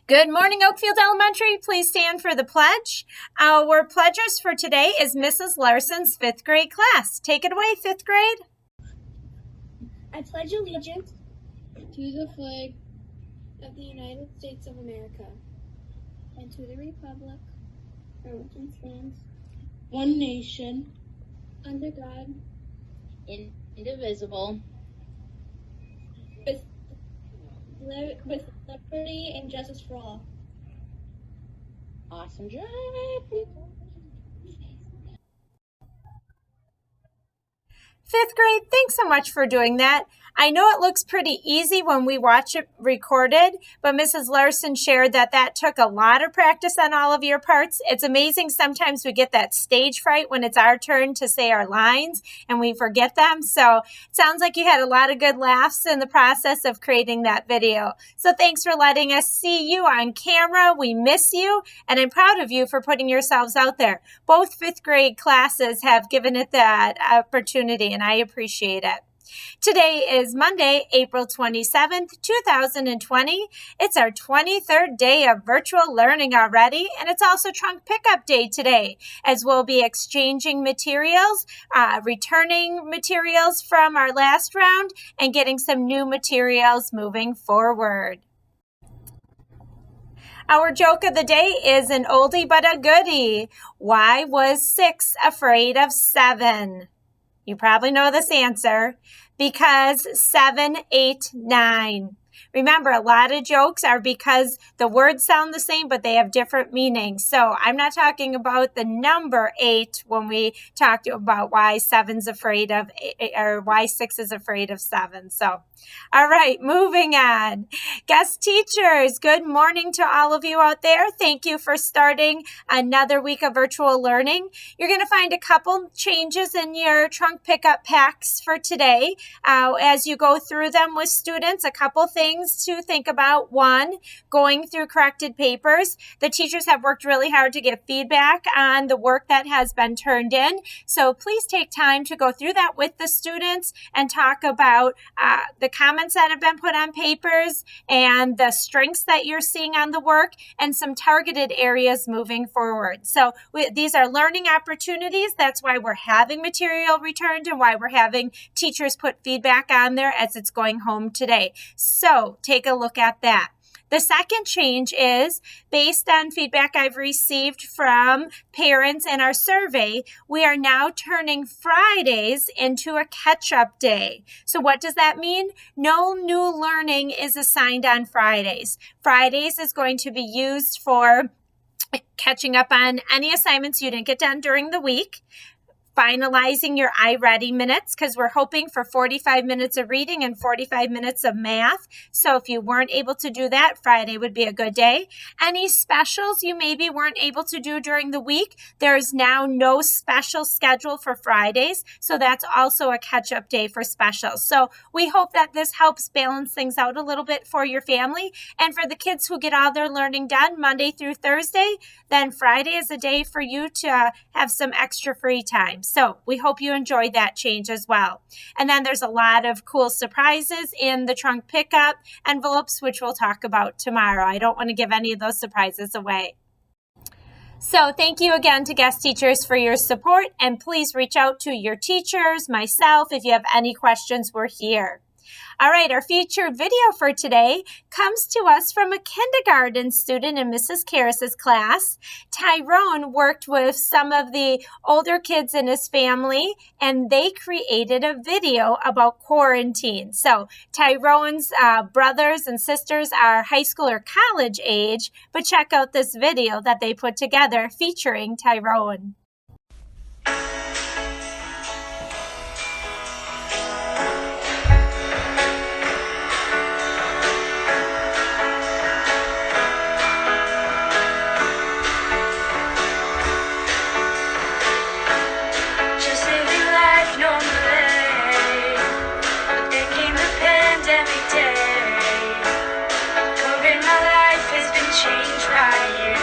Good morning, Oakfield Elementary. Please stand for the pledge. Our pledgers for today is Mrs. Larson's fifth grade class. Take it away, fifth grade. I pledge allegiance to the flag of the United States of America and to the republic for which it stands, one nation, under God, indivisible, with liberty and justice for all. Awesome job. Fifth grade, thanks so much for doing that. I know it looks pretty easy when we watch it recorded, but Mrs. Larson shared that took a lot of practice on all of your parts. It's amazing sometimes we get that stage fright when it's our turn to say our lines and we forget them. So it sounds like you had a lot of good laughs in the process of creating that video. So thanks for letting us see you on camera. We miss you, and I'm proud of you for putting yourselves out there. Both fifth grade classes have given it that opportunity, and I appreciate it. Today is Monday, April 27th, 2020. It's our 23rd day of virtual learning already, and it's also trunk pickup day today, as we'll be exchanging materials, returning materials from our last round, and getting some new materials moving forward. Our joke of the day is an oldie but a goodie. Why was 6 afraid of 7? You probably know this answer. Because 7, 8, 9. Remember, a lot of jokes are because the words sound the same, but they have different meanings. So I'm not talking about the number 8 when we talked about why 7's afraid of 8, or why 6 is afraid of 7. So, all right, moving on. Guest teachers, good morning to all of you out there. Thank you for starting another week of virtual learning. You're going to find a couple changes in your trunk pickup packs for today. As you go through them with students, a couple things to think about. One, going through corrected papers. The teachers have worked really hard to give feedback on the work that has been turned in. So please take time to go through that with the students and talk about the comments that have been put on papers and the strengths that you're seeing on the work and some targeted areas moving forward. So these are learning opportunities. That's why we're having material returned and why we're having teachers put feedback on there as it's going home today. So take a look at that. The second change is based on feedback I've received from parents in our survey. We are now turning Fridays into a catch-up day. So what does that mean? No new learning is assigned on Fridays. Fridays is going to be used for catching up on any assignments you didn't get done during the week, finalizing your iReady minutes, because we're hoping for 45 minutes of reading and 45 minutes of math. So if you weren't able to do that, Friday would be a good day. Any specials you maybe weren't able to do during the week, there is now no special schedule for Fridays. So that's also a catch-up day for specials. So we hope that this helps balance things out a little bit for your family. And for the kids who get all their learning done Monday through Thursday, then Friday is a day for you to have some extra free time. So we hope you enjoyed that change as well. And then there's a lot of cool surprises in the trunk pickup envelopes, which we'll talk about tomorrow. I don't want to give any of those surprises away. So thank you again to guest teachers for your support, and please reach out to your teachers, myself, if you have any questions. We're here. All right, our featured video for today comes to us from a kindergarten student in Mrs. Karras's class. Tyrone worked with some of the older kids in his family, and they created a video about quarantine. So Tyrone's brothers and sisters are high school or college age, but check out this video that they put together featuring Tyrone. Changed by you.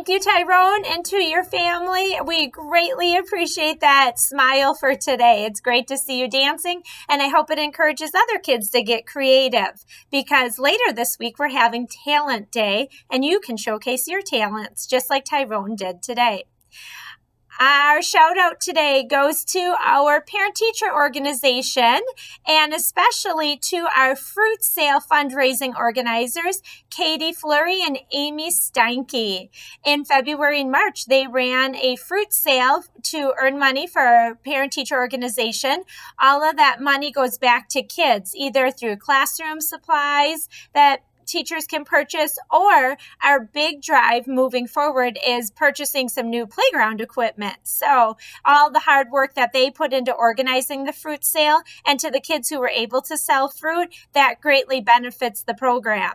Thank you, Tyrone, and to your family. We greatly appreciate that smile for today. It's great to see you dancing, and I hope it encourages other kids to get creative, because later this week we're having Talent Day, and you can showcase your talents just like Tyrone did today. Our shout out today goes to our parent-teacher organization, and especially to our fruit sale fundraising organizers, Katie Fleury and Amy Steinke. In February and March, they ran a fruit sale to earn money for our parent-teacher organization. All of that money goes back to kids, either through classroom supplies that teachers can purchase, or our big drive moving forward is purchasing some new playground equipment. So all the hard work that they put into organizing the fruit sale, and to the kids who were able to sell fruit, that greatly benefits the program.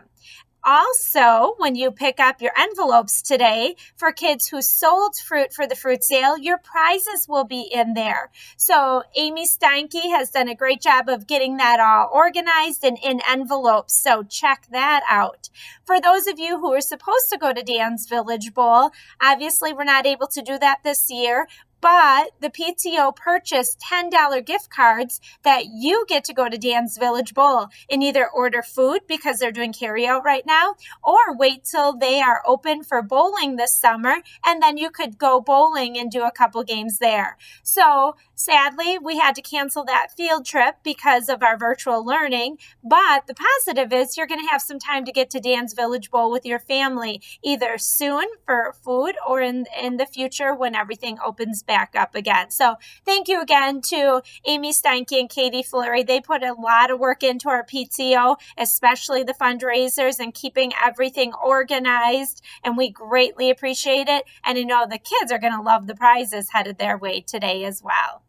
Also, when you pick up your envelopes today for kids who sold fruit for the fruit sale, your prizes will be in there. So Amy Steinke has done a great job of getting that all organized and in envelopes. So check that out. For those of you who are supposed to go to Dan's Village Bowl, obviously we're not able to do that this year, but the PTO purchased $10 gift cards that you get to go to Dan's Village Bowl and either order food because they're doing carryout right now, or wait till they are open for bowling this summer, and then you could go bowling and do a couple games there. So sadly, we had to cancel that field trip because of our virtual learning, but the positive is you're going to have some time to get to Dan's Village Bowl with your family, either soon for food or in the future when everything opens back up again. So thank you again to Amy Steinke and Katie Fleury. They put a lot of work into our PTO, especially the fundraisers and keeping everything organized, and we greatly appreciate it. And I know the kids are going to love the prizes headed their way today as well.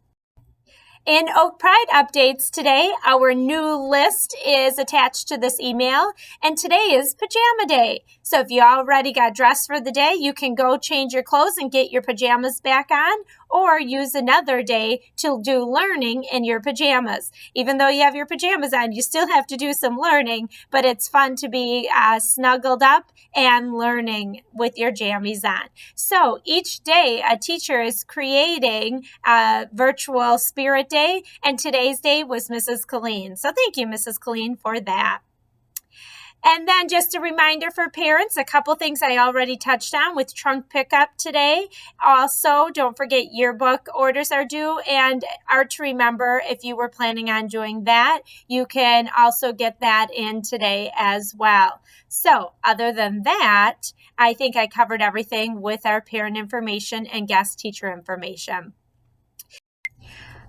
In Oak Pride updates today, our new list is attached to this email, and today is Pajama Day. So if you already got dressed for the day, you can go change your clothes and get your pajamas back on, or use another day to do learning in your pajamas. Even though you have your pajamas on, you still have to do some learning, but it's fun to be snuggled up and learning with your jammies on. So each day, a teacher is creating a virtual spirit day, and today's day was Mrs. Colleen. So thank you, Mrs. Colleen, for that. And then just a reminder for parents, a couple things I already touched on with trunk pickup today. Also, don't forget yearbook orders are due, and are to remember if you were planning on doing that, you can also get that in today as well. So other than that, I think I covered everything with our parent information and guest teacher information.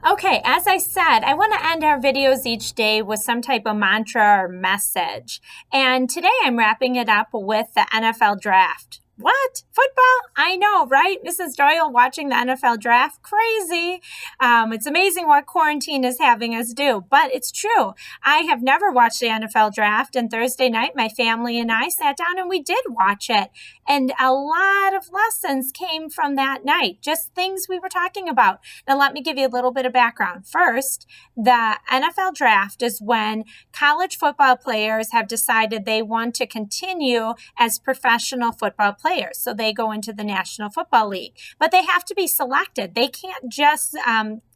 Okay, as I said, I want to end our videos each day with some type of mantra or message. And today I'm wrapping it up with the NFL draft. What? Football? I know, right? Mrs. Doyle watching the NFL draft? Crazy. It's amazing what quarantine is having us do, but it's true. I have never watched the NFL draft, and Thursday night, my family and I sat down and we did watch it. And a lot of lessons came from that night, just things we were talking about. Now, let me give you a little bit of background. First, the NFL draft is when college football players have decided they want to continue as professional football players. So they go into the National Football League, but they have to be selected. They can't just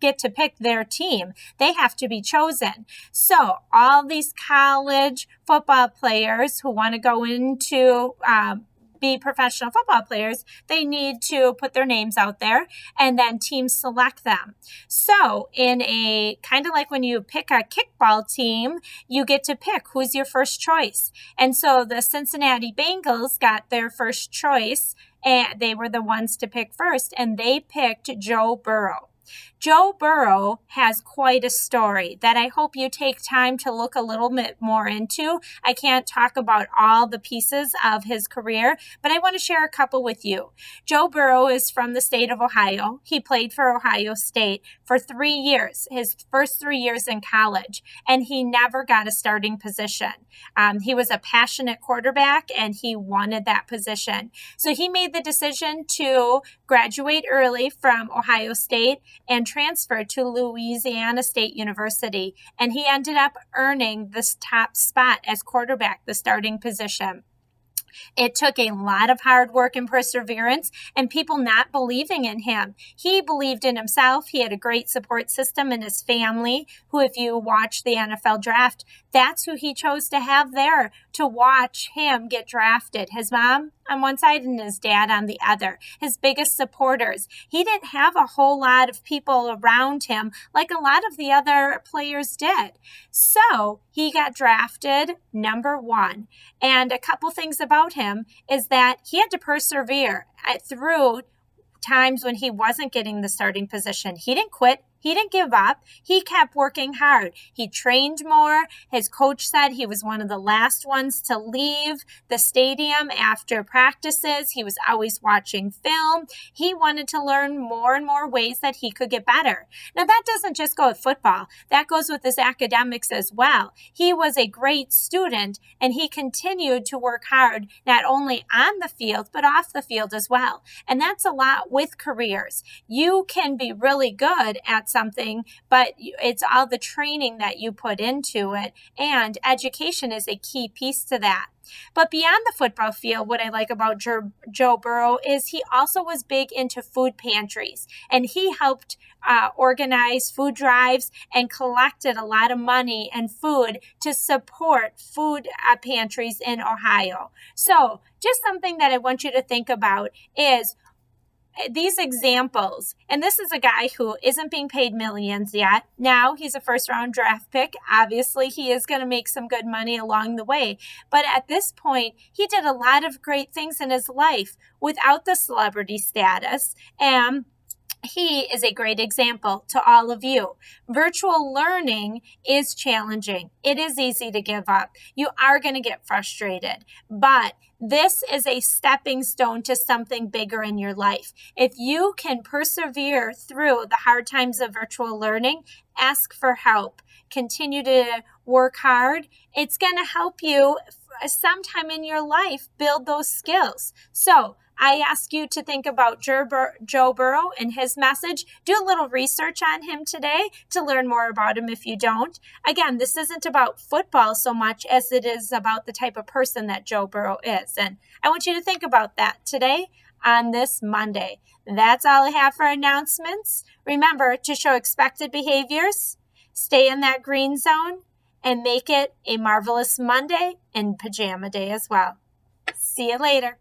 get to pick their team. They have to be chosen. So all these college football players who want to go into be professional football players, they need to put their names out there, and then teams select them. So in a kind of like when you pick a kickball team, you get to pick who's your first choice. And so the Cincinnati Bengals got their first choice, and they were the ones to pick first, and they picked Joe Burrow. Joe Burrow has quite a story that I hope you take time to look a little bit more into. I can't talk about all the pieces of his career, but I want to share a couple with you. Joe Burrow is from the state of Ohio. He played for Ohio State for 3 years, his first 3 years in college, and he never got a starting position. He was a passionate quarterback, and he wanted that position. So he made the decision to graduate early from Ohio State and transferred to Louisiana State University, and he ended up earning this top spot as quarterback, the starting position. It took a lot of hard work and perseverance and people not believing in him. He believed in himself. He had a great support system in his family, who, if you watch the NFL draft, that's who he chose to have there to watch him get drafted. His mom on one side and his dad on the other, his biggest supporters. He didn't have a whole lot of people around him like a lot of the other players did. So he got drafted number 1. And a couple things about him is that he had to persevere through times when he wasn't getting the starting position. He didn't quit. He didn't give up. He kept working hard. He trained more. His coach said he was one of the last ones to leave the stadium after practices. He was always watching film. He wanted to learn more and more ways that he could get better. Now, that doesn't just go with football. That goes with his academics as well. He was a great student, and he continued to work hard, not only on the field, but off the field as well. And that's a lot with careers. You can be really good at something, but it's all the training that you put into it, and education is a key piece to that. But beyond the football field, what I like about Joe Burrow is he also was big into food pantries, and he helped organize food drives and collected a lot of money and food to support food pantries in Ohio. So just something that I want you to think about is these examples, and this is a guy who isn't being paid millions yet. Now he's a first-round draft pick. Obviously, he is going to make some good money along the way. But at this point, he did a lot of great things in his life without the celebrity status, and he is a great example to all of you. Virtual learning is challenging. It is easy to give up. You are going to get frustrated, but this is a stepping stone to something bigger in your life. If you can persevere through the hard times of virtual learning, ask for help. Continue to work hard. It's going to help you sometime in your life build those skills. So I ask you to think about Joe Burrow and his message. Do a little research on him today to learn more about him if you don't. Again, this isn't about football so much as it is about the type of person that Joe Burrow is. And I want you to think about that today on this Monday. That's all I have for announcements. Remember to show expected behaviors, stay in that green zone, and make it a marvelous Monday and pajama day as well. See you later.